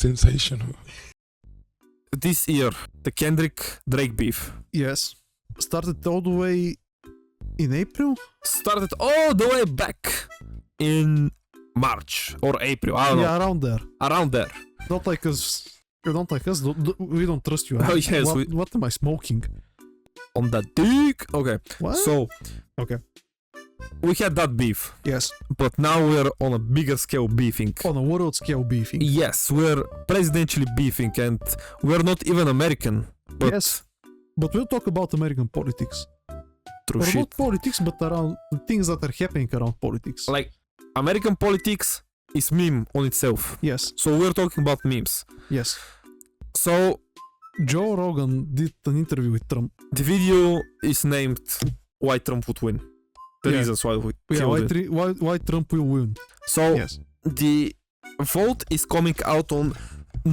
Sensational. This year, the Kendrick-Drake beef Yes. Started all the way in April? started all the way back in March or April. I don't know. Yeah, around there. Around there. Not like us. You don't like us. We don't trust you. Oh, yes, What am I smoking? On the dick. Okay. What? So, Okay. we had that beef, Yes. but now we're on a bigger scale beefing. On a world scale beefing. Yes, we're presidentially beefing, and we're not even American. But Yes. But we'll talk about American politics. true Or shit. not politics, but around the things that are happening around politics. Like, American politics is meme on itself. Yes. So we're talking about memes. Yes. So Joe Rogan did an interview with Trump. the video is named Why Trump Would Win. The Yeah. reasons why he Yeah, would win. why Trump will win. So Yes. the vote is coming out on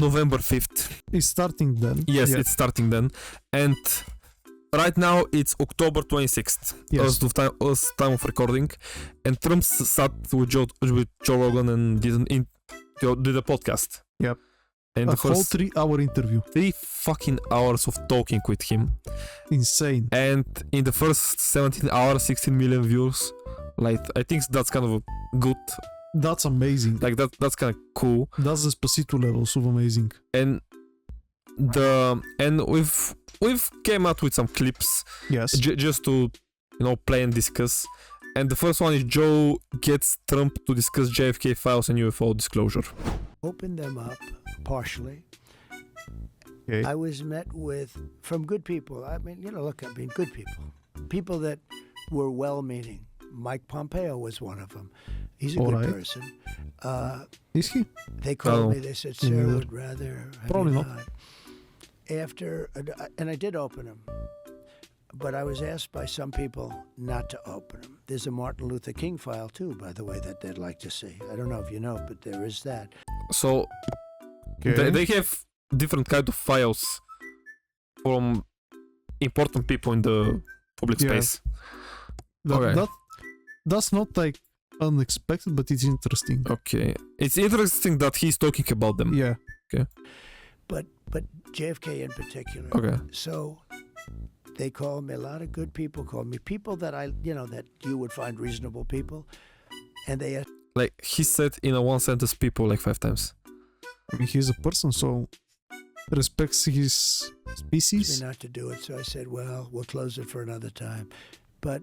November 5th. It's starting then. Yes, Yeah. it's starting then. And right now it's October 26th. Yes. As time of recording. And Trump sat with Joe Rogan and did a podcast. Yep. And A the whole first 3-hour interview. 3 fucking hours of talking with him. Insane. And in the first 17 hours, 16 million views. Like, I think that's kind of good. That's amazing. Like, that's kind of cool. That's the Despacito levels of amazing. And we've came out with some clips Yes. just to play and discuss. And the first one is Joe gets Trump to discuss JFK files and UFO disclosure. Opened them up partially. Okay. I was met from good people. I mean, look, good people. People that were well-meaning. Mike Pompeo was one of them. He's a All good right. person. Is he? They called Oh. me. They said, "Sir, Yeah. would rather have Probably you not. And I did open them, but I was asked by some people not to open them. There's a Martin Luther King file too, by the way, that they'd like to see. I don't know if you know, but there is that. So they have different kind of files from important people in the public Yeah. space. That, that's not like unexpected, but it's interesting. Okay. It's interesting that he's talking about them. Yeah. But JFK in particular. Okay. So they called me, a lot of good people called me, people that that you would find reasonable people. And they Like, he said in a one sentence people like 5 times. I mean, he's a person, so respects his species. me not to do it. So I said, well, we'll close it for another time. But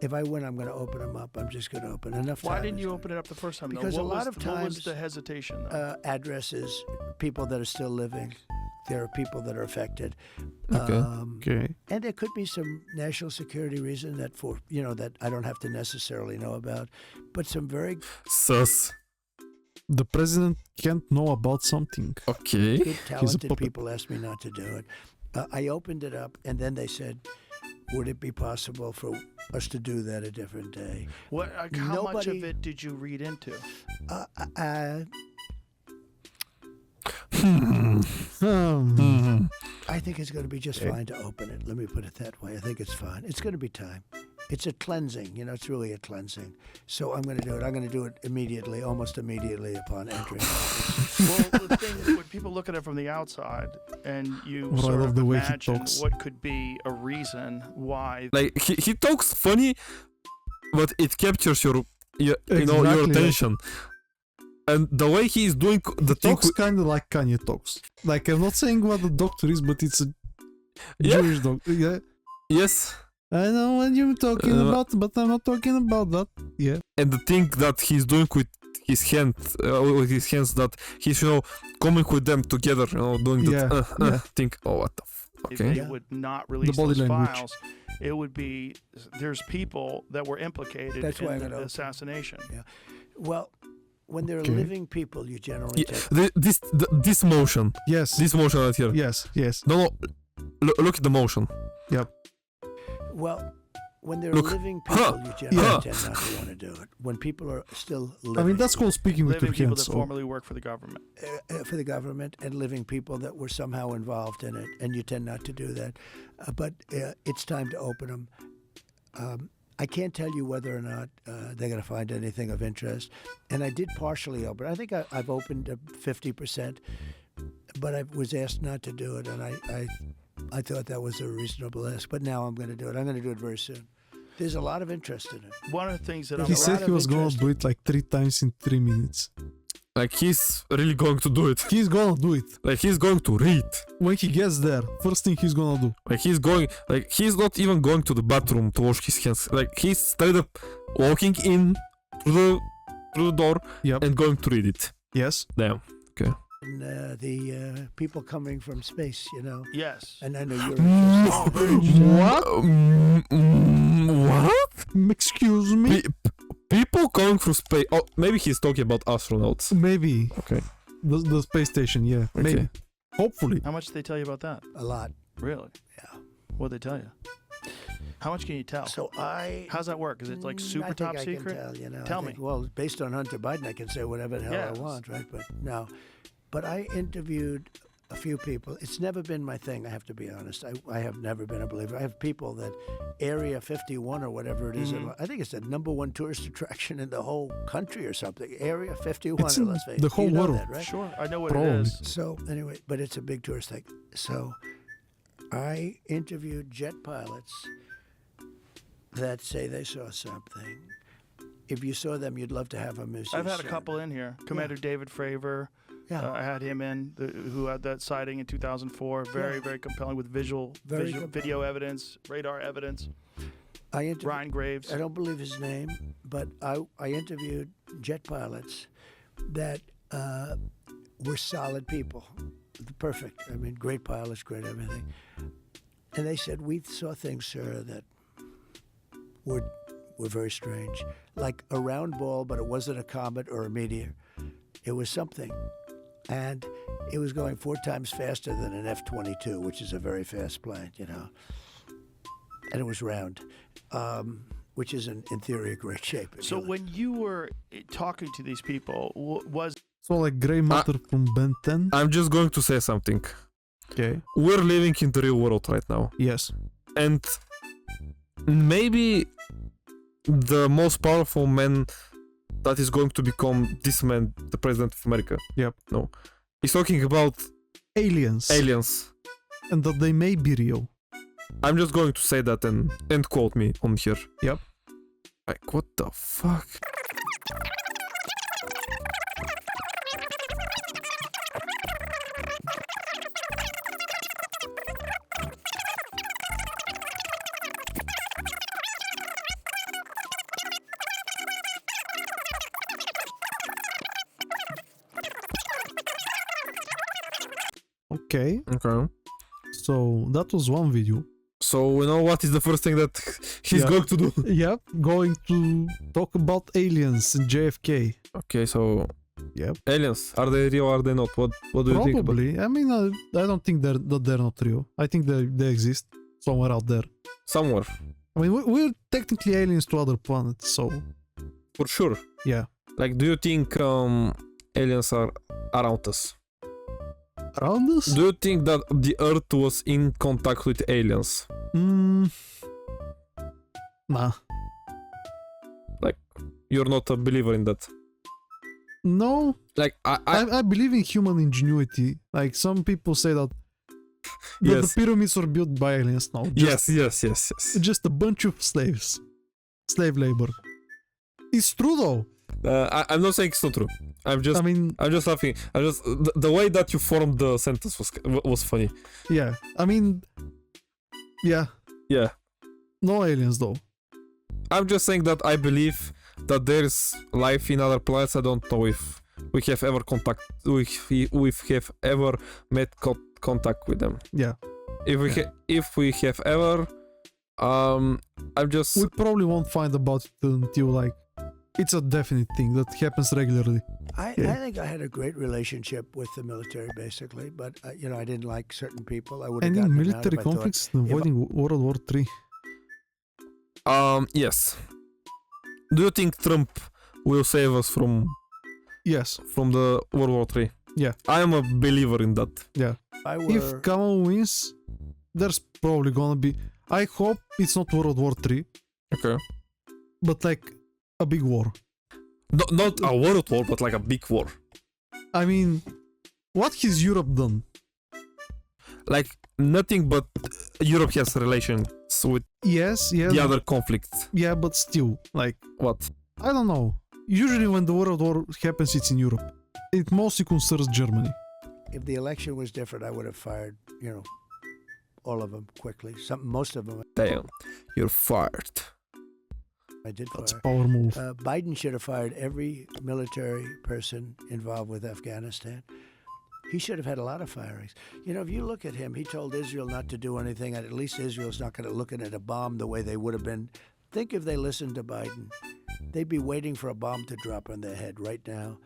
if I win, I'm going to open them up. I'm just going to open enough. Why time didn't is you gonna- open it up the first time? though? Because What a lot was- of what was times, the hesitation? Though? Addresses, people that are still living. There are people that are affected. Okay. Okay. And there could be some national security reason that that I don't have to necessarily know about, but some very Sus. The president can't know about something. Okay. good, talented puppet. people asked me not to do it. I opened it up, and then they said, would it be possible for us to do that a different day? What? How much of Nobody- it did you read into? I think it's going to be just fine to open it. Let me put it that way. I think it's fine. It's going to be time. It's a cleansing. It's really a cleansing. So I'm going to do it. I'm going to do it immediately, almost immediately upon entering office. Well, the thing is, when people look at it from the outside, and you Well, I sort love of the way he imagine talks. what could be a reason why. Like, he talks funny, but it captures your Exactly. attention. And the way he's doing the thing Talks kind of like Kanye talks. Like, I'm not saying what the doctor is, but it's a Yeah. Jewish doctor. Yeah. Yes. I know what you're talking about, but I'm not talking about that. Yeah. And the thing that he's doing with his hands, that he's coming with them together, doing that Yeah. thing. Oh, what the okay. They would not release body those language. files. It would be there's people that were implicated That's why I'm in gonna the open. assassination. Well, when there are Okay. living people, you generally Yeah, take. this motion, Yes. this motion right here. Yes. Yes. No, look at the motion. Well, when there are Look. living people, you generally Yeah. tend not to want to do it. When people are still living. I mean, that's called speaking with Living your people hands. that So. formerly work for the government. For the government and living people that were somehow involved in it, and you tend not to do that. But it's time to open them. I can't tell you whether or not they're going to find anything of interest. And I did partially open. I think I've opened 50%, but I was asked not to do it, and I thought that was a reasonable ask. But now I'm going to do it. I'm going to do it very soon. There's a lot of interest in it. One of the things that He said he was going to do it like 3 times in 3 minutes. Like, he's really going to do it. He's gonna do it. Like, he's going to read. When he gets there, first thing he's gonna do. Like, he's not even going to the bathroom to wash his hands. Like, he's straight up walking in through the door and going to read it. Yes. Damn. Okay. And the people coming from space, you know. Yes. And I know you're interested. What? What? Excuse me? People coming from space. Oh, maybe he's talking about astronauts. Maybe. Okay. The space station, yeah. Okay. Maybe. Hopefully. How much did they tell you about that? A lot. Really? Yeah. What'd they tell you? How much can you tell? So How's that work? Is it like super top secret? I can tell, you know. Tell me. Well, based on Hunter Biden, I can say whatever the hell I want, right? But no. But I interviewed a few people. It's never been my thing, I have to be honest. I have never been a believer. I have people that Area 51 or whatever it is, I think it's the #1 tourist attraction in the whole country or something. Area 51 It's in in Las Vegas. the whole You know world. that, right? Sure, I know what Probably. it is. So anyway, but it's a big tourist thing. So I interviewed jet pilots that say they saw something. If you saw them, you'd love to have them as I've your had a son. couple in here. Commander David Fravor. Yeah. I had him in, who had that sighting in 2004. Very, very compelling with Very compelling. video evidence, radar evidence. Ryan Graves. I don't believe his name, but I interviewed jet pilots that were solid people. Perfect. I mean, great pilots, great everything. And they said, we saw things, sir, that were very strange. Like a round ball, but it wasn't a comet or a meteor. It was something. And it was going 4 times faster than an F-22, which is a very fast plane, you know. And it was round, which is, in theory, a great shape. So when you were talking to these people, was... So like Grey Matter from Ben 10? I'm just going to say something. Okay. We're living in the real world right now. Yes. And maybe the most powerful man that is going to become this man, the president of America. Yep. No. He's talking about aliens. Aliens. And that they may be real. I'm just going to say that and quote me on here. Yep. Like, what the fuck? Okay. Okay. So that was one video. So we know what is the first thing that he's going to do. Yep. Going to talk about aliens in JFK. Okay, so Yep. aliens, are they real or are they not? What do you think about? Probably. I mean, I don't think they're not real. I think they exist somewhere out there. Somewhere. I mean, we're technically aliens to other planets, so For sure. yeah. Like, do you think aliens are around us? Around us? Do you think that the Earth was in contact with aliens? Nah. Like, you're not a believer in that? No. Like, I believe in human ingenuity. Like, some people say that yes. the pyramids were built by aliens. No. Yes. Just a bunch of slaves. Slave labor. It's true though. I'm not saying it's not true. I'm just laughing. The way that you formed the sentence was funny. Yeah. I mean, yeah. Yeah. No aliens though. I'm just saying that I believe that there's life in other planets. I don't know if we have ever we have ever made contact with them. Yeah. If we have ever, I'm just. We probably won't find about it until like it's a definite thing that happens regularly. I think I had a great relationship with the military, basically, but I didn't like certain people. I would have Any gotten them out military if I thought- conflicts avoiding World War III? Yes. Do you think Trump will save us from Yes. the World War III? Yeah. I am a believer in that. Yeah. If If Kamala wins, there's probably gonna be. I hope it's not World War III. Okay. but like a big war. Not a world war, but like a big war. I mean, what has Europe done? Like nothing, but Europe has relations with Yes, the other conflicts. yeah, but still, like, What? I don't know. Usually when the world war happens, it's in Europe. It mostly concerns Germany. If the election was different, I would have fired, all of them quickly. Most of them Damn, you're fired. I did That's a fire. power move. Biden should have fired every military person involved with Afghanistan. He should have had a lot of firings. If you look at him, he told Israel not to do anything, and at least Israel's not going to look at a bomb the way they would have been. Think if they listened to Biden. They'd be waiting for a bomb to drop on their head right now.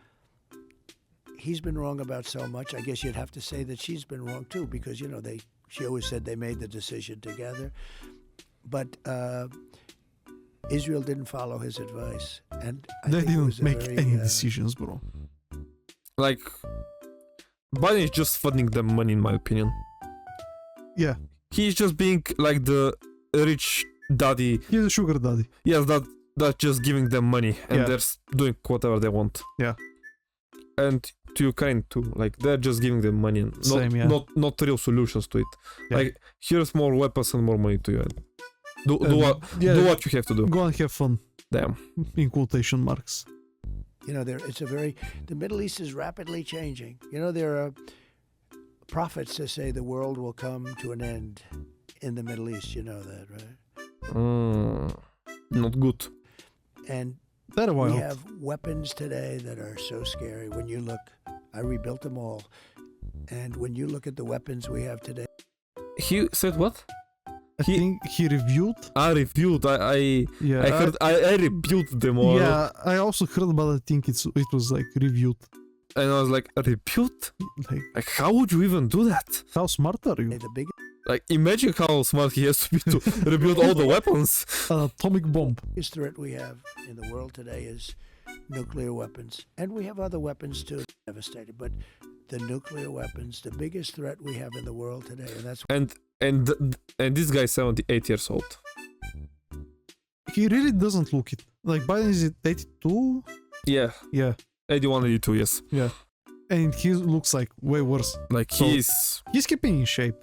He's been wrong about so much. I guess you'd have to say that she's been wrong too, because, she always said they made the decision together. But Israel didn't follow his advice. And They think it didn't was a make very, any decisions, bro. Like, Biden is just funding them money, in my opinion. Yeah, He's just being like the rich daddy. he's a sugar daddy. Yes, that's just giving them money, and Yeah. they're doing whatever they want. Yeah. And to Ukraine too, like they're just giving them money, and Same, yeah. not real solutions to it. Yeah. Like here's more weapons and more money to you. And do Yeah, do what you have to do. go and have fun, Damn. in quotation marks. the Middle East is rapidly changing. There are prophets that say the world will come to an end in the Middle East. You know that, right? Not good. And That a we while. have weapons today that are so scary. When you look, I rebuilt them all. And when you look at the weapons we have today, He said what? I think he reviewed. I reviewed. I Yeah, heard. I reviewed them all. yeah, I also heard, but I think it was like reviewed. And I was like, rebuild? Like, How would you even do that? how smart are you? the biggest Like, imagine how smart he has to be to rebuild all the weapons. An atomic bomb. threat we have in the world today is nuclear weapons. And we have other weapons too, devastating. But the nuclear weapons, the biggest threat we have in the world today, and that's And this guy's 78 years old. He really doesn't look it. Like, Biden is at 82? Yeah, Yeah, 81, 82, yes. yeah. And he looks like way worse. Like So- He's keeping in shape.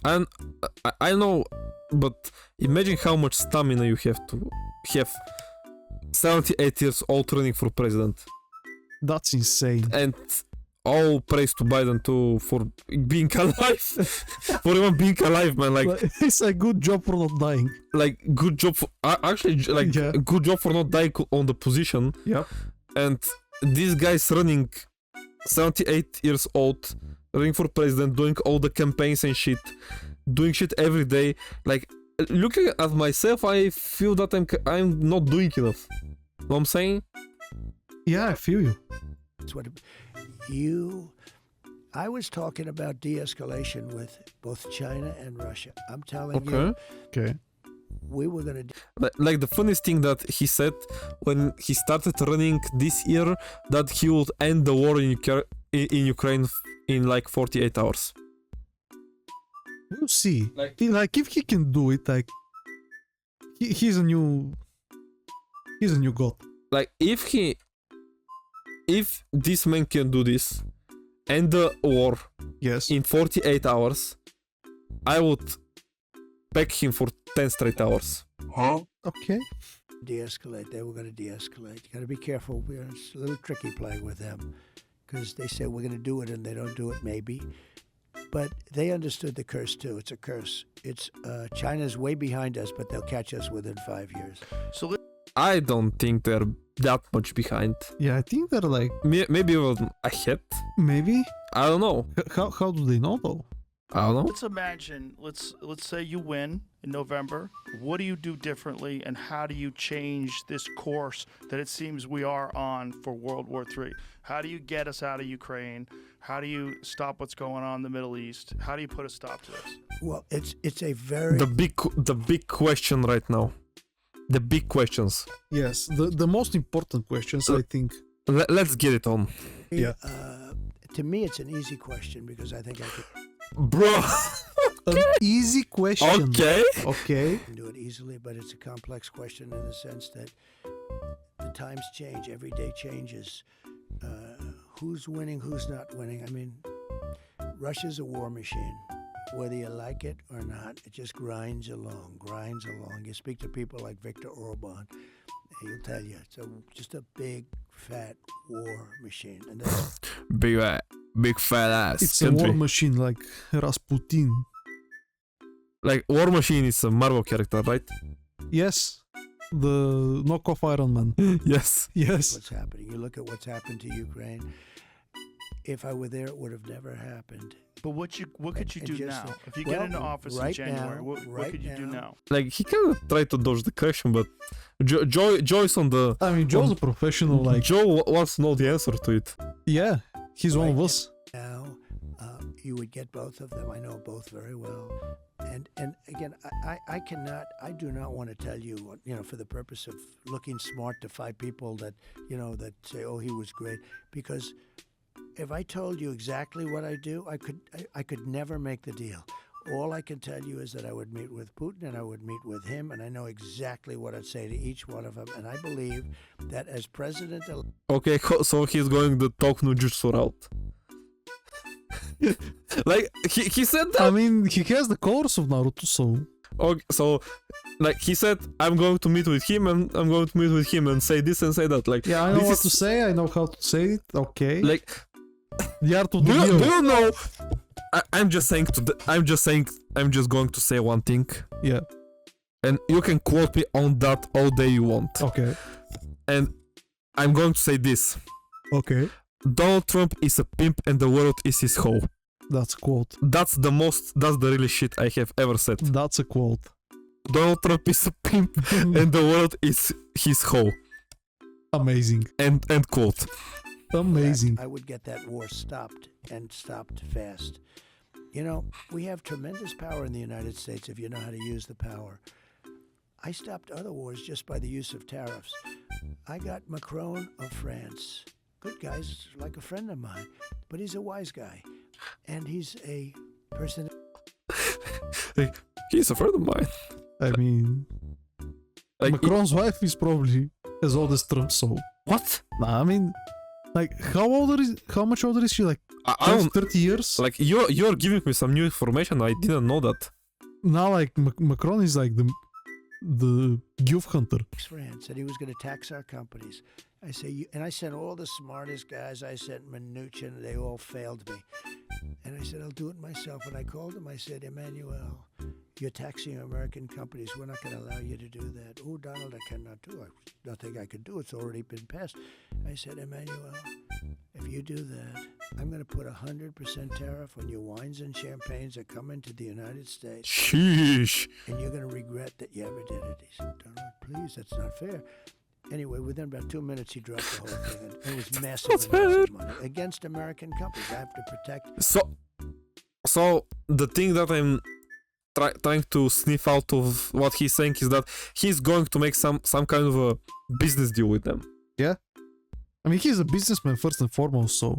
And I know, but imagine how much stamina you have to have. 78 years old running for president. That's insane. And all praise to Biden too for being alive. For even being alive, man. Like It's a good job for not dying. good job for actually like Yeah. good job for not dying on the position. Yeah. And this guy's running 78 years old, running for president, doing all the campaigns and shit, doing shit every day. Like looking at myself, I feel that I'm not doing enough. Know what I'm saying? Yeah, I feel you. what I was talking about de-escalation with both China and Russia. I'm telling you, Okay. we were going to Like the funniest thing that he said when he started running this year, that he would end the war in Ukraine in like 48 hours. We'll see. Like- If he can do it, like he's a new god. Like if this man can do this, end the war Yes. in 48 hours, I would back him for 10 straight hours. Okay. de-escalate. They were going to de-escalate. You got to be careful. It's a little tricky playing with them because they say we're going to do it and they don't do it maybe. But they understood the curse too. It's a curse. It's China's way behind us, but they'll catch us within 5 years. So I don't think they're that much behind. Yeah, I think they're like Maybe even ahead. maybe. I don't know. How do they know though? I don't know. let's imagine, let's say you win in November. What do you do differently, and how do you change this course that it seems we are on for World War III? How do you get us out of Ukraine? How do you stop what's going on in the Middle East? How do you put a stop to this? Well, it's a very The big question right now. The big questions. Yes, the most important questions, I think. Let's get it on. Yeah. To me, it's an easy question because I think I Bro. An easy question. Okay. Okay. can do it easy. easily, but it's a complex question in the sense that the times change. Every day changes. Who's winning, who's not winning? I mean, Russia's a war machine. Whether you like it or not, it just grinds along. You speak to people like Viktor Orban, he'll tell you it's just a big, fat war machine. And that's big fat ass It's country. a war machine like Rasputin. Like War Machine is a Marvel character, right? Yes. The knockoff Iron Man. Yes. Yes. what's happening. You look at what's happened to Ukraine. If I were there, it would have never happened. But what could you And do just, now? If you well, get into office right in January, now- what right could you do now- now? Like he kind of tried to dodge the question, but Joy's on the. I mean, Joe's a professional. Like, Joe wants to know the answer to it. yeah, he's one of Right. us. Now, you would get both of them. I know both very well. And again, I do not want to tell you, for the purpose of looking smart to 5 people that say, oh, he was great. Because if I told you exactly what I do, I could never make the deal. All I can tell you is that I would meet with Putin and I would meet with him, and I know exactly what I'd say to each one of them. And I believe that as president, Okay, so he's going the talk no jutsu route. Like he said that. I mean, he has the colors of Naruto, so Okay, so like he said, I'm going to meet with him and I'm going to meet with him and say this and say that. Like yeah, I know this what is- to say. I know how to say it. Okay. Like The art of do the you, deal. do you know? I'm just saying. I'm just going to say one thing, Yeah. and you can quote me on that all day you want. Okay. And I'm going to say this: Okay. Donald Trump is a pimp and the world is his hoe. That's a quote. That's the really shit I have ever said. That's a quote. Donald Trump is a pimp and the world is his hoe. Amazing. End quote. Amazing. I would get that war stopped and stopped fast. We have tremendous power in the United States if you know how to use the power. I stopped other wars just by the use of tariffs. I got Macron of France. Good guy, he's like a friend of mine, but he's a wise guy. And he's a person. He's a friend of mine. I mean, Like, Macron's wife is probably as old as Trump, so. what? Nah, I mean, like, how much older is she? Like, I don't 30 years? like you're giving me some new information. I didn't know that. Now, like, Macron is like the youth hunter. France, and he was going to tax our companies. I say, and I sent all the smartest guys. I sent Mnuchin, they all failed me. And I said, I'll do it myself. And I called him. I said, Emmanuel, you're taxing American companies. We're not going to allow you to do that. Oh, Donald, I cannot do it. Nothing I can do. It's already been passed. I said, Emmanuel, if you do that, I'm going to put 100% tariff on your wines and champagnes that come into the United States. Sheesh. And you're going to regret that you ever did it. He said, Donald, please, that's not fair. Anyway, within about 2 minutes, he dropped the whole thing. And it was massive amounts of money against American companies. I have to protect. So the thing that I'm trying to sniff out of what he's saying is that he's going to make some kind of a business deal with them. I mean, he's a businessman first and foremost, so.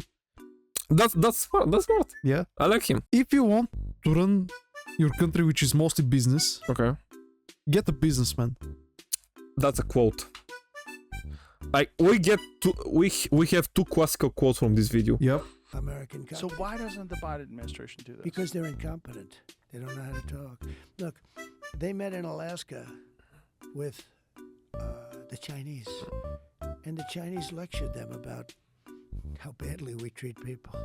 That's smart. That's smart. Yeah. I like him. If you want to run your country, which is mostly business, Okay. get a businessman. That's a quote. Like we have 2 classical quotes from this video. Yep. American So companies. why doesn't the Biden administration do this? Because they're incompetent. They don't know how to talk. Look, they met in Alaska with the Chinese. And the Chinese lectured them about how badly we treat people.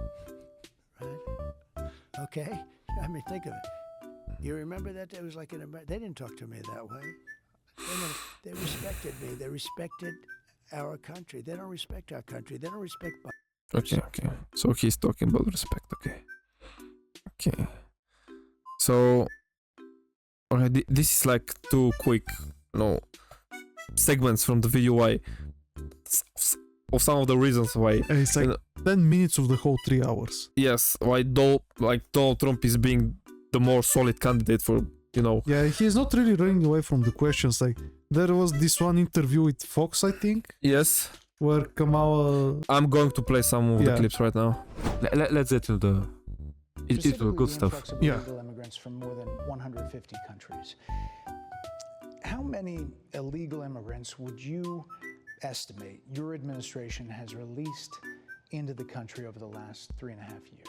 Right? Okay? I mean, think of it. You remember that? It was like they didn't talk to me that way. They respected me. They respected our country. They don't respect our country. They don't respect. Okay. So he's talking about respect. Okay. So, okay, this is like 2 quick, segments from the video why, of some of the reasons why. And it's like 10 minutes of the whole 3 hours. Yes, why Donald Trump is being the more solid candidate for, Yeah, he's not really running away from the questions. Like, there was this one interview with Fox, I think, Yes. where Kamala. I'm going to play some of the clips right now. Let's get to the. It's the good stuff. Yeah. Illegal immigrants from more than 150 countries. How many illegal immigrants would you estimate your administration has released into the country over the last 3.5 years?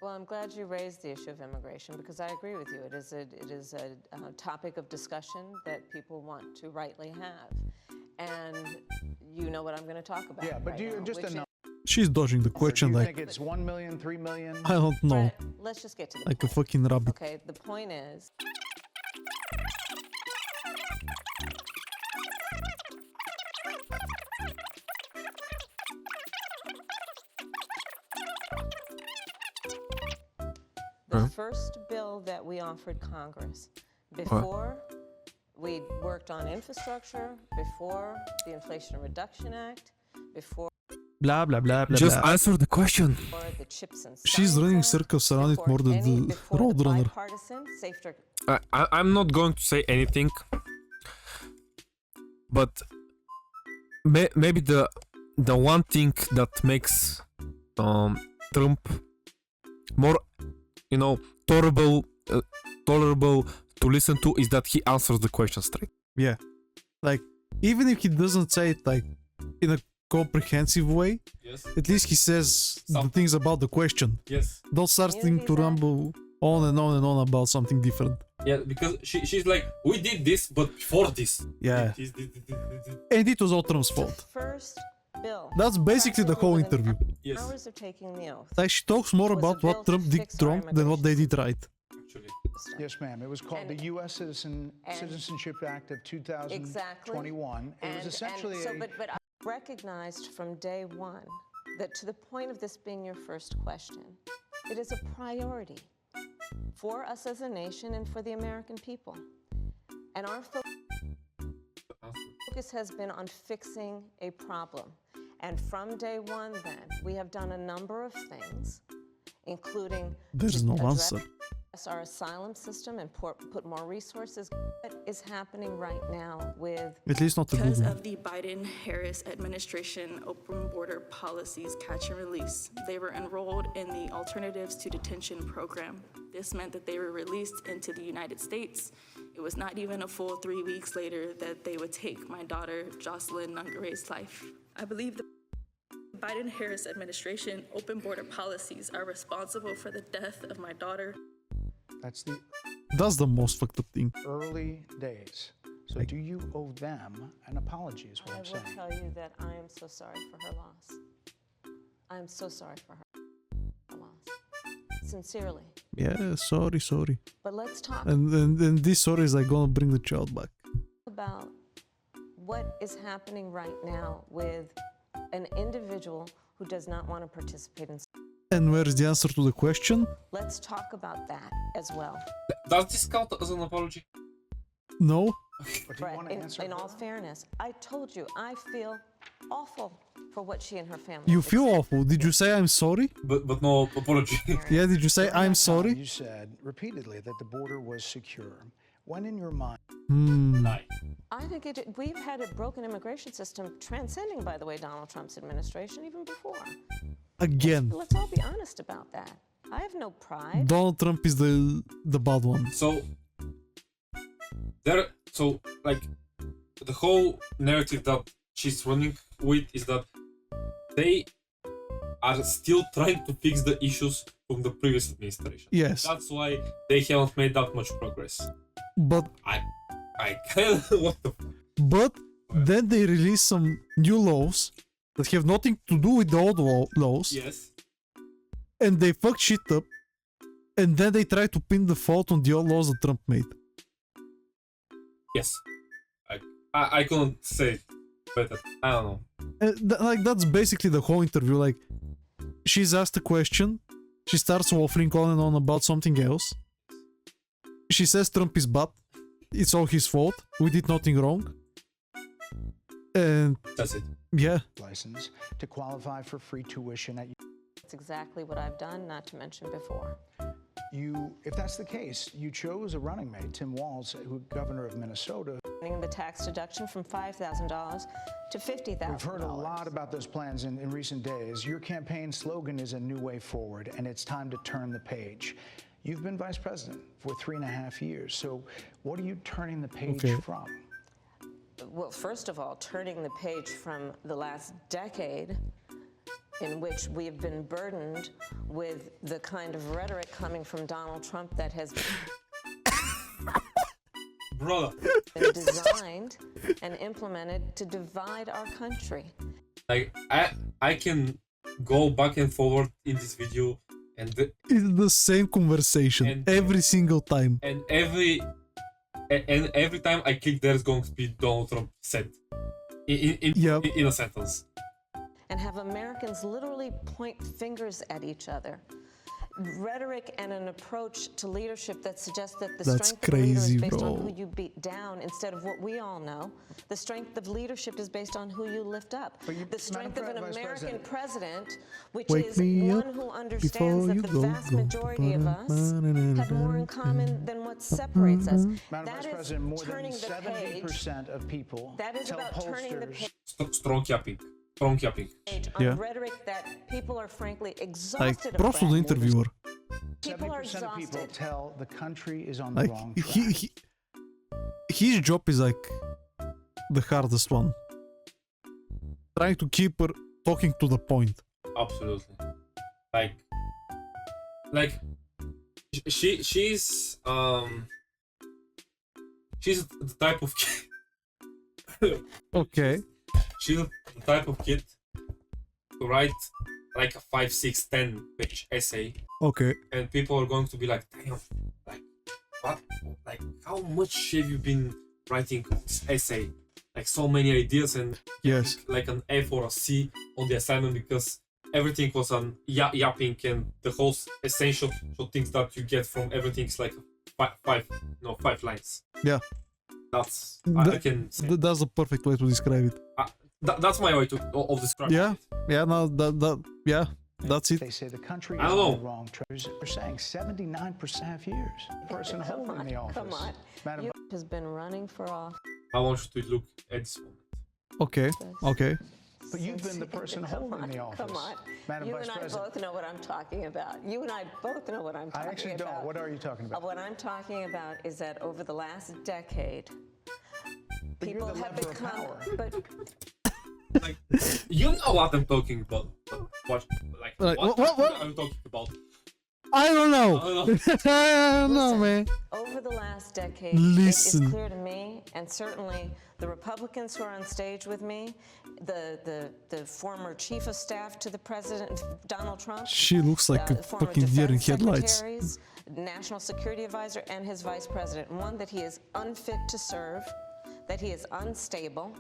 Well, I'm glad you raised the issue of immigration because I agree with you. It is a topic of discussion that people want to rightly have. And you know what I'm going to talk about. Yeah, but right do you now, just which is- She's dodging the question Do you like think it's 1 million, 3 million? I don't know, Brett, let's just get to the like a point. fucking rabbit. Okay, the point is, the first bill that we offered Congress before we worked on infrastructure, before the Inflation Reduction Act, before Blah blah blah blah. Just blah. answer the question. the Chips and She's Science running Act, circles around it before more than any- the before the Roadrunner. bipartisan Safer I'm not going to say anything, but maybe the one thing that makes Trump more, tolerable to listen to is that he answers the question straight. Yeah, like even if he doesn't say it like in a comprehensive way, Yes. at least he says the things about the question. Yes. Don't start to ramble on and on and on about something different. Yeah, because she's like, we did this, but before this. Yeah, This. and it was all Trump's the fault. first bill. That's basically the whole interview. Yes. Hours of taking the oath. Like she talks more Was a about bill what Trump to did fix our wrong than what they did right. Actually. Yes, ma'am. It was called And- the U.S. Citizenship Act of 2021. Exactly. It was essentially so, a... but I recognized from day one that to the point of this being your first question, it is a priority for us as a nation and for the American people. And our focus has been on fixing a problem. And from day one then, we have done a number of things, including There's to no address answer. our asylum system and put more resources. What is happening right now with At least not a good Because one. of the Biden-Harris administration open border policies catch and release, they were enrolled in the Alternatives to Detention program. This meant that they were released into the United States. It was not even a full 3 weeks later that they would take my daughter, Jocelyn Nungare's life. I believe the Biden-Harris administration open border policies are responsible for the death of my daughter. That's the That's the most fucked up thing. early days. So do you owe them an apology is what I I'm will saying. tell you that I am so sorry for her loss. I am so sorry for her loss. Sincerely. Yeah, sorry. But let's talk And this sorry is like gonna bring the child back. about what is happening right now with an individual who does not want to participate in. And where's the answer to the question? Let's talk about that as well. Does this count as an apology? No. But do you Brett, want to answer in all her? fairness, I told you I feel awful for what she and her family. You have feel experienced. awful. Did you say I'm sorry? But no apology. Yeah, did you say During I'm that time, sorry? You said repeatedly that the border was secure. When in your mind, I think we've had a broken immigration system transcending, by the way, Donald Trump's administration even before. Again, Let's all be honest about that. I have no pride. Donald Trump is the bad one. So like the whole narrative that she's running with is that they are still trying to fix the issues from the previous administration. Yes, That's why they haven't made that much progress. but I kind of what the but then they release some new laws that have nothing to do with the old laws, yes. and they fuck shit up, and then they try to pin the fault on the old laws that Trump made. Yes. I couldn't say it better. I don't know. That's basically the whole interview. Like, she's asked a question, she starts waffling on and on about something else. She says Trump is bad, it's all his fault, we did nothing wrong. And That's it. yeah, license to qualify for free tuition at That's exactly what I've done, not to mention before. if that's the case, you chose a running mate, Tim Walz, who governor of Minnesota. The tax deduction from $5,000 to $50,000. We've heard a lot about those plans in recent days. Your campaign slogan is a new way forward, and it's time to turn the page. You've been vice president for 3.5 years. So what are you turning the page Okay. from? Well, first of all, turning the page from the last decade in which we've been burdened with the kind of rhetoric coming from Donald Trump that has Brother, been designed and implemented to divide our country. like I can go back and forward in this video, and It's the same conversation And- every single time. every time I click, there's going to be Donald Trump said Yep. in a sentence. And have Americans literally point fingers at each other. Rhetoric and an approach to leadership that suggests that the That's strength of a leader crazy, is based bro. on who you beat down instead of what we all know. The strength of leadership is based on who you lift up. But you- The strength of an Madam Vice American President, which Wake is me one up who before understands that you the go, vast go, majority of us ba-da-ba-da-ba-da-ba. have more in common than what separates us. Madam That Vice is President, more than turning the page. 70% of people That is tell about turning the pollsters Strong yapping. Strong yapping. page on Yeah. rhetoric that people are frankly Like, exhausted of. просто до interviewer. People are 70% of people exhausted. tell the country is on the Like, wrong track. his job is like the hardest one. Trying to keep her talking to the point. Absolutely. Like she's the type of kid. Okay. She's the type of kid to write like a 5, 6, 10 page essay, Okay. and people are going to be like, damn, like what, like how much have you been writing this essay? Like so many ideas, and Yes. like an F or a C on the assignment because everything was on yapping, and the whole essential things that you get from everything is like five lines. Yeah. That's I Th- can say. That's the perfect way to describe it. That's my way of describing Yeah. it. Yeah. No. Yeah. That's it. They say the country I is don't on know. the wrong track. They're saying 79% have years. Person Come holding on, the office. come on. Madam You has been running for office. I want you to look at this moment. Okay. Okay. But you've been the person holding the office. Come on. Madam You Vice and I President. both know what I'm talking about. You and I both know what I'm I talking actually about. don't. What are you talking about? What I'm talking about is that over the last decade, But you're people the have lever of become. power. But Like, you know what I'm talking about. But what What? are you talking about? I don't know. I don't know. I don't know, Listen, man. over the last decade, Listen. it is clear to me, and certainly the Republicans who are on stage with me, the former chief of staff to the president, Donald Trump, She looks like a former fucking deer in defense headlights. secretaries, national security advisor, and his vice president. One, that he is unfit to serve, that he is unstable,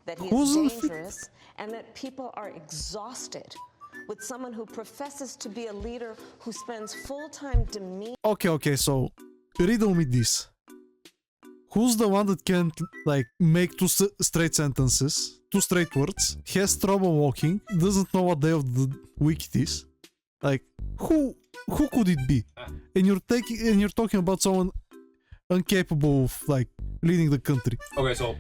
that he Who's is unfit? dangerous, and that people are exhausted with someone who professes to be a leader who spends full-time demeaning. Okay, so riddle me this. Who's the one that can't like make two straight sentences, two straight words, has trouble walking, doesn't know what day of the week it is? Like who could it be? And you're talking about someone incapable of like leading the country. Okay, so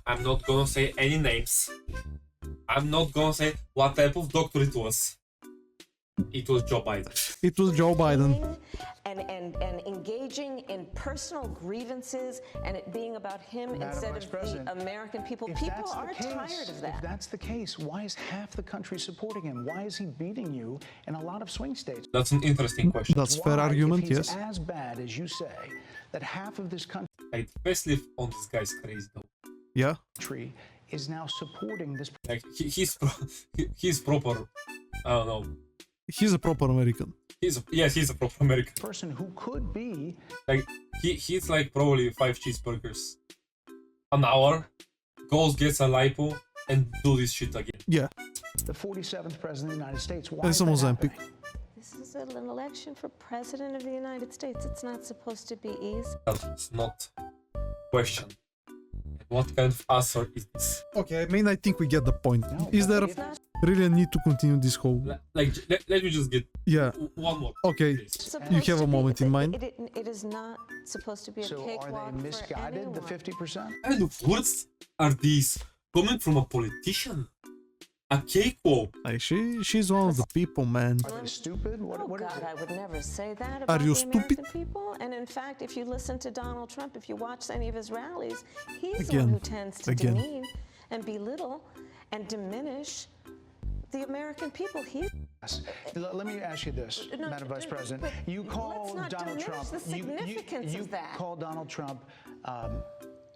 I'm not gonna say any names. I'm not gonna say what type of doctor it was. It was Joe Biden. It was Joe Biden. And engaging in personal grievances and it being about him Madam instead Vice of President, the American people. If People that's the are tired of If that. that's the case, why is half the country supporting him? Why is he beating you in a lot of swing states? That's an interesting question. That's fair Why, argument, if he's yes. as bad as you say, that half of this Like, facelift on this guy's crazy though. Yeah. country is now supporting this Like he's proper. I don't know. He's a proper American. He's a proper American. person who could be Like he's like probably 5 cheeseburgers an hour, goes gets a lipo and do this shit again. Yeah. the 47th president of the United States. Why And is some that Ozempic. happening? This is an election for president of the United States. It's not supposed to be easy. That's not question. What kind of answer is this? Okay, I mean I think we get the point. No, Is there It's not really a need to continue this whole Like let me just get Yeah. one more. Okay. please. supposed You have to a be- moment in mind? It is not supposed to be a So are cakewalk they for misguided, the anyone. 50%? What kind of words are these coming from a politician? A cakewalk. Like she's one of the people, man. Are they stupid? Oh, What is God, it? I would never say that Are about you the stupid? American people. And in fact, if you listen to Donald Trump, if you watch any of his rallies, he's the Again. one who tends to Again. demean and belittle and diminish the American people. He's Let me ask you this, No, Madam Vice but President. You let's call not Donald diminish Trump. the significance you of that. call Donald Trump.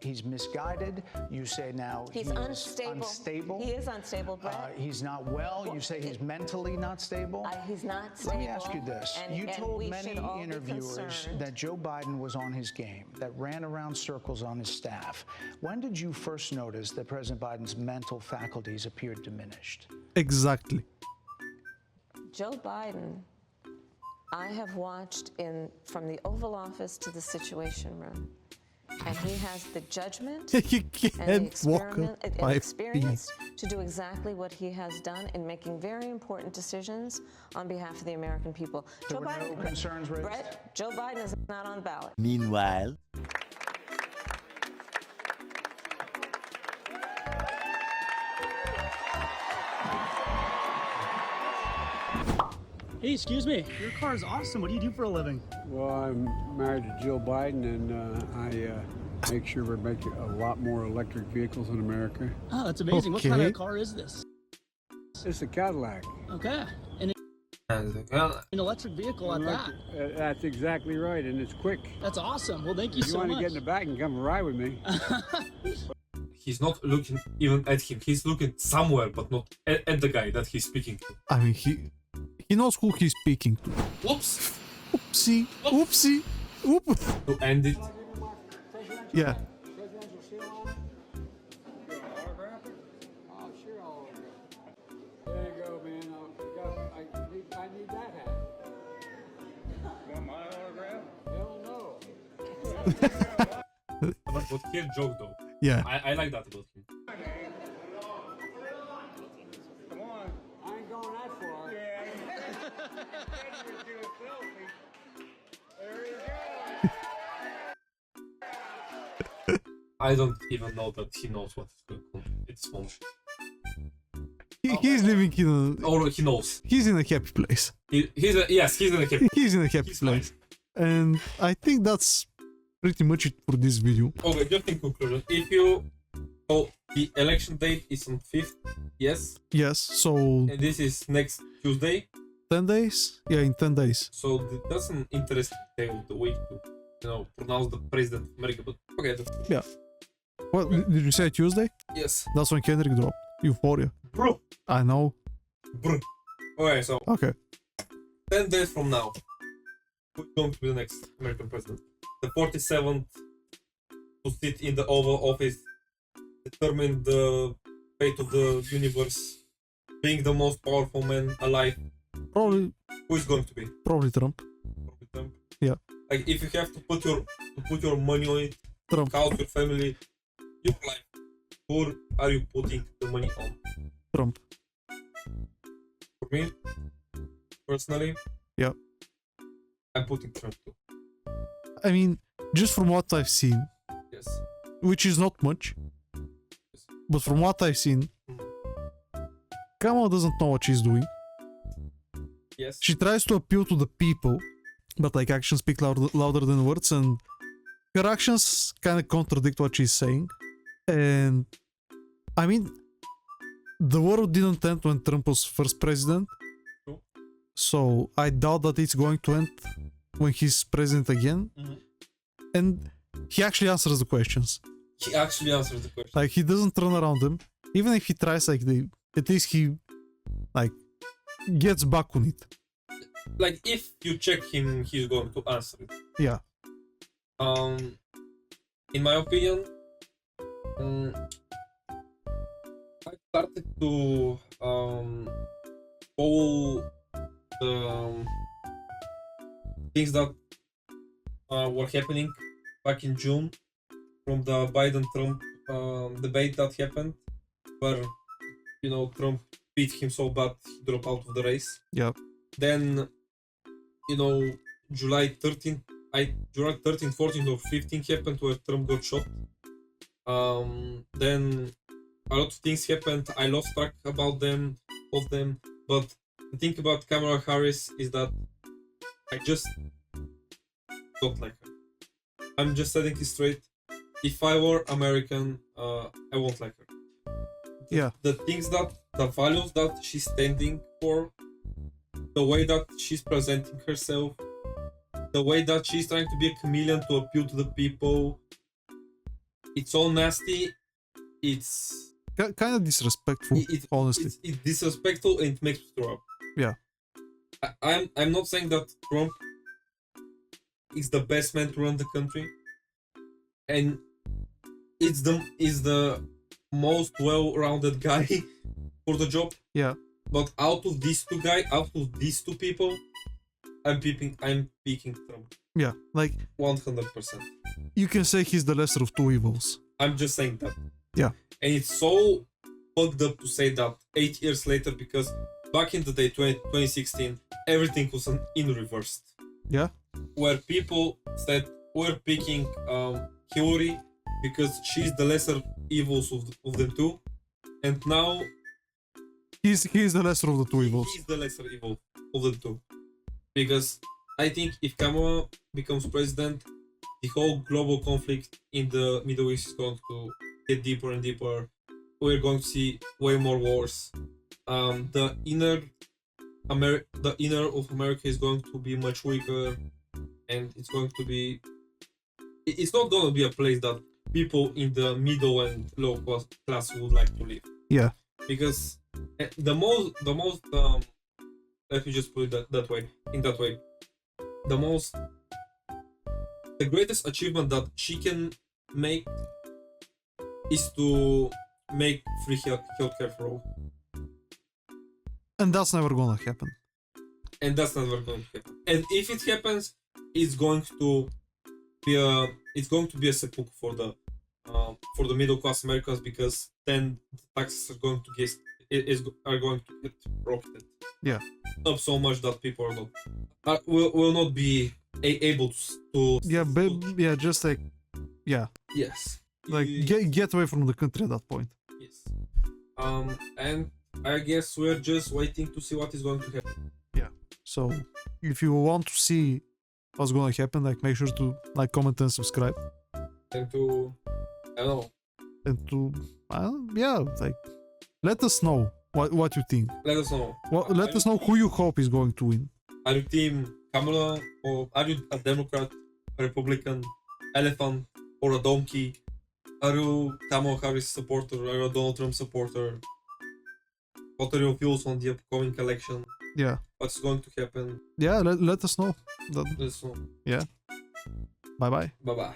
He's misguided. You say now He's unstable. unstable. He is unstable, Brett. He's not well. You say he's mentally not stable. He's not stable. Let me ask you this. and- You and told we many should all be interviewers concerned. that Joe Biden was on his game, that ran around circles on his staff. When did you first notice that President Biden's mental faculties appeared diminished? Exactly. Joe Biden, I have watched from the Oval Office to the Situation Room, and he has the judgment You and the can't walk up experience to do exactly what he has done in making very important decisions on behalf of the American people. There were no concerns raised? Brett, Joe Biden is not on the ballot. Meanwhile, Hey, excuse me. Your car is awesome. What do you do for a living? Well, I'm married to Jill Biden, and I make sure we're making a lot more electric vehicles in America. Oh, that's amazing. What kind Okay. of car is this? It's a Cadillac. Okay. And an electric vehicle at that. That's exactly right, and it's quick. That's awesome. Well, thank you If you so want to much. get in the back and come ride with me. He's not looking even at him. He's looking somewhere, but not at the guy that he's speaking to. I mean, he knows who he's speaking to. Whoops. Oopsie, oopsie, oop. To end it. Yeah. Oh, sure, I'll There you go, man. I need that hat. Want my autograph? Hell no. But here joke though. Yeah. I like that about him. Come on. I ain't going that far. Yeah. There you go. I don't even know that he knows what is going on. It's fun. He's living in Or he knows. he's in a happy place. He's in a happy. He's in a happy He's place. And I think that's pretty much it for this video. Okay, just in conclusion, if you the election date is on 5th, yes, Yes, so and this is next Tuesday, 10 days? Yeah, in 10 days. so that's an interesting day of the week to pronounce the president of America. But okay, Yeah. What did you say Tuesday? yes, That's when Kendrick dropped. Euphoria. bro, I know. Okay, so Okay. 10 days from now, who's going to be the next American president? The 47th to sit in the Oval Office, determine the fate of the universe, being the most powerful man alive. Probably Who is going to be? Trump. Probably Trump. Yeah. Like if you have to put your money on it, Trump. house, your family, your life, who are you putting the money on? Trump. For me, personally, Yeah. I'm putting Trump too. I mean, just from what I've seen, Yes. which is not much, but from what I've seen, Kamala doesn't know what she's doing. Yes. She tries to appeal to the people, but like actions speak louder than words, and her actions kind of contradict what she's saying. And I mean, the world didn't end when Trump was first president, True. so I doubt that it's going to end when he's president again. And he actually answers the questions. He actually answered the question. Like, he doesn't run around them. Even if he tries, like, at least he, like, gets back on it. Like if you check him, he's going to answer it. Yeah. In my opinion, I started to follow the things that were happening back in June from the Biden-Trump debate that happened, where Trump beat him so bad he dropped out of the race. Yeah. Then, July 13th, 14th or 15th happened where Trump got shot. Then a lot of things happened. I lost track about them, of them. But the thing about Kamala Harris is that I just don't like her. I'm just setting it straight. If I were American, I won't like her. Yeah. The things that, the values that she's standing for, the way that she's presenting herself, the way that she's trying to be a chameleon to appeal to the people, it's all nasty. It's Kind of disrespectful, honestly. it's disrespectful and it makes me throw up. Yeah. I'm not saying that Trump is the best man to run the country, and is the most well-rounded guy for the job. Yeah. But out of these two people, I'm picking Trump. Yeah, like 100%. you can say he's the lesser of two evils. I'm just saying that. Yeah. And it's so fucked up to say that 8 years later, because back in the day, 2016, everything was in reversed. Yeah. Where people said we're picking Hillary because she's the lesser evils of them two, and now He's the lesser of the two evils. he's the lesser evil of the two. Because I think if Kamala becomes president, the whole global conflict in the Middle East is going to get deeper and deeper. We're going to see way more wars. The inner of America is going to be much weaker, and it's going to be. It's not going to be a place that people in the middle and low class would like to live. Yeah. Because the most let me just put it that way, the greatest achievement that she can make is to make free healthcare for all, And that's never gonna happen. and that's never going to happen. And if it happens, it's going to be a sepulchre for the middle class Americans, because then the taxes are going to get rocketed. Yeah. Up so much that people are not will not be able to. Yeah, yeah, just like, yeah, Yes. like get away from the country at that point. Yes. And I guess we're just waiting to see what is going to happen. So if you want to see what's gonna happen, like make sure to like, comment, and subscribe, And to, I don't know, and to yeah, like let us know what you think. let us know. Let us know who you hope is going to win. Are you team Kamala, or are you a Democrat, a Republican, elephant, or a donkey? Are you Kamala Harris supporter? Are you a Donald Trump supporter? What are your views on the upcoming election? Yeah, What's going to happen? yeah. Let us know. Let us know. Bye bye. Bye bye.